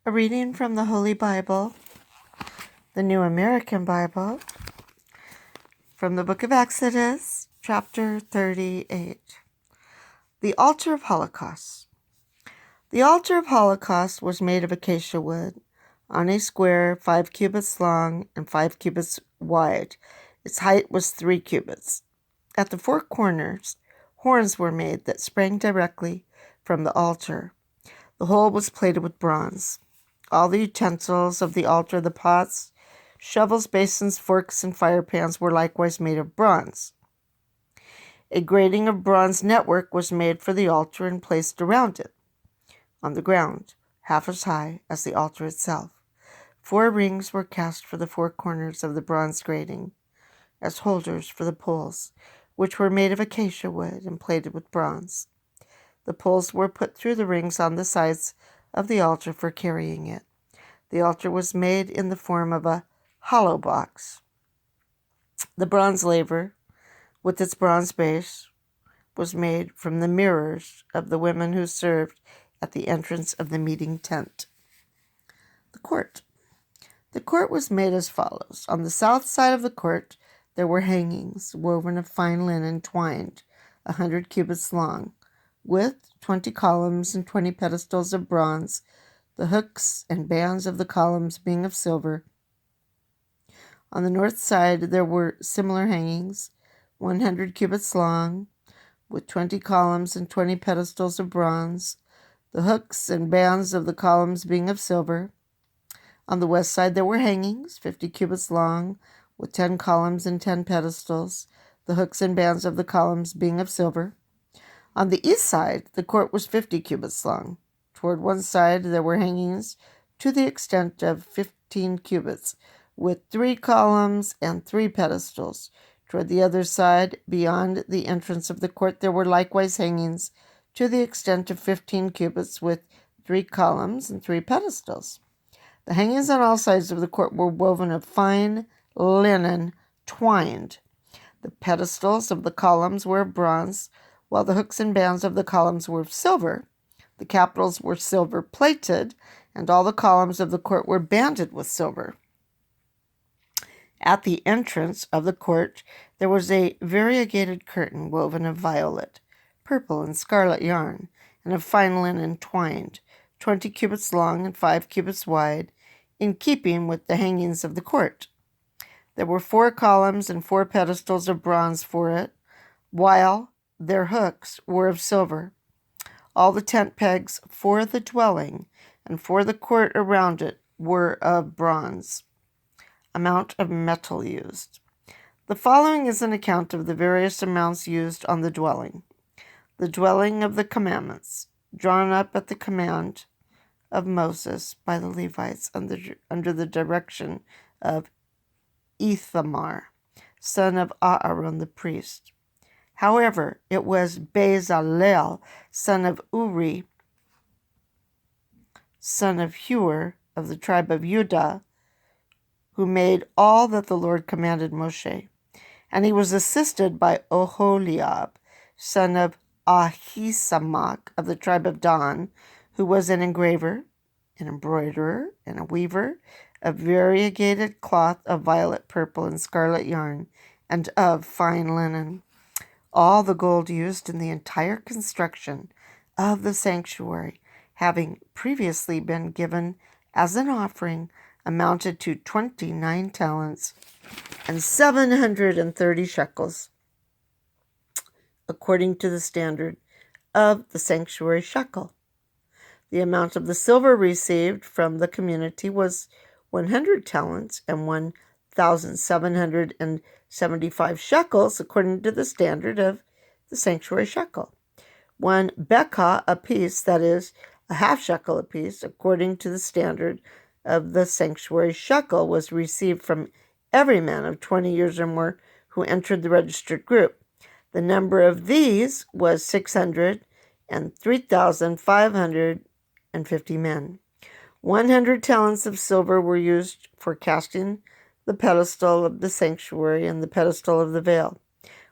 A reading from the Holy Bible, the New American Bible, from the book of Exodus, chapter 38. The Altar of Holocaust. The altar of Holocaust was made of acacia wood, on a square 5 cubits long and 5 cubits wide. Its height was 3 cubits. At the 4 corners, horns were made that sprang directly from the altar. The whole was plated with bronze. All the utensils of the altar, the pots, shovels, basins, forks, and fire pans were likewise made of bronze. A grating of bronze network was made for the altar and placed around it, on the ground, half as high as the altar itself. 4 rings were cast for the 4 corners of the bronze grating, as holders for the poles, which were made of acacia wood and plated with bronze. The poles were put through the rings on the sides of the altar for carrying it. The altar was made in the form of a hollow box. The bronze laver, with its bronze base, was made from the mirrors of the women who served at the entrance of the meeting tent. The court. The court was made as follows. On the south side of the court there were hangings woven of fine linen twined, 100 cubits long, with 20 columns and 20 pedestals of bronze, the hooks and bands of the columns being of silver. On the north side there were similar hangings, 100 cubits long, with 20 columns and 20 pedestals of bronze, the hooks and bands of the columns being of silver. On the west side there were hangings, 50 cubits long, with 10 columns and 10 pedestals, the hooks and bands of the columns being of silver. On the east side, the court was 50 cubits long. Toward one side there were hangings to the extent of 15 cubits, with 3 columns and 3 pedestals. Toward the other side, beyond the entrance of the court, there were likewise hangings to the extent of 15 cubits, with 3 columns and 3 pedestals. The hangings on all sides of the court were woven of fine linen twined. The pedestals of the columns were of bronze, while the hooks and bands of the columns were of silver. The capitals were silver plated, and all the columns of the court were banded with silver. At the entrance of the court there was a variegated curtain woven of violet, purple, and scarlet yarn, and of fine linen twined, 20 cubits long and 5 cubits wide, in keeping with the hangings of the court. There were 4 columns and 4 pedestals of bronze for it, while their hooks were of silver. All the tent pegs for the dwelling and for the court around it were of bronze. Amount of metal used. The following is an account of the various amounts used on the dwelling. The dwelling of the commandments, drawn up at the command of Moses by the Levites under the direction of Ithamar, son of Aaron the priest. However, it was Bezalel, son of Uri, son of Hur, of the tribe of Judah, who made all that the Lord commanded Moshe. And he was assisted by Oholiab, son of Ahisamach, of the tribe of Dan, who was an engraver, an embroiderer, and a weaver of variegated cloth of violet, purple, and scarlet yarn, and of fine linen. All the gold used in the entire construction of the sanctuary, having previously been given as an offering, amounted to 29 talents and 730 shekels, according to the standard of the sanctuary shekel. The amount of the silver received from the community was 100 talents and 1,775 shekels, according to the standard of the sanctuary shekel. 1 bekah apiece, that is, a half shekel apiece, according to the standard of the sanctuary shekel, was received from every man of 20 years or more who entered the registered group. The number of these was 603,550 men. 100 talents of silver were used for casting the pedestal of the sanctuary and the pedestal of the veil,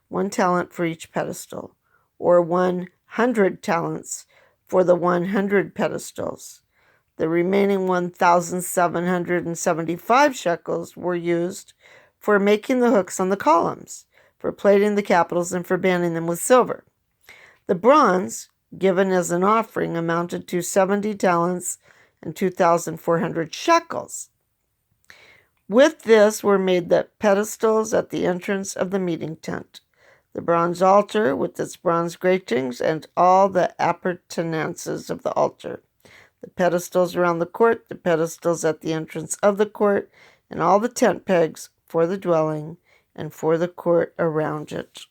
1 talent for each pedestal, or 100 talents for the 100 pedestals. The remaining 1,775 shekels were used for making the hooks on the columns, for plating the capitals, and for banding them with silver. The bronze, given as an offering, amounted to 70 talents and 2,400 shekels. With this were made the pedestals at the entrance of the meeting tent, the bronze altar with its bronze gratings, and all the appurtenances of the altar, the pedestals around the court, the pedestals at the entrance of the court, and all the tent pegs for the dwelling and for the court around it.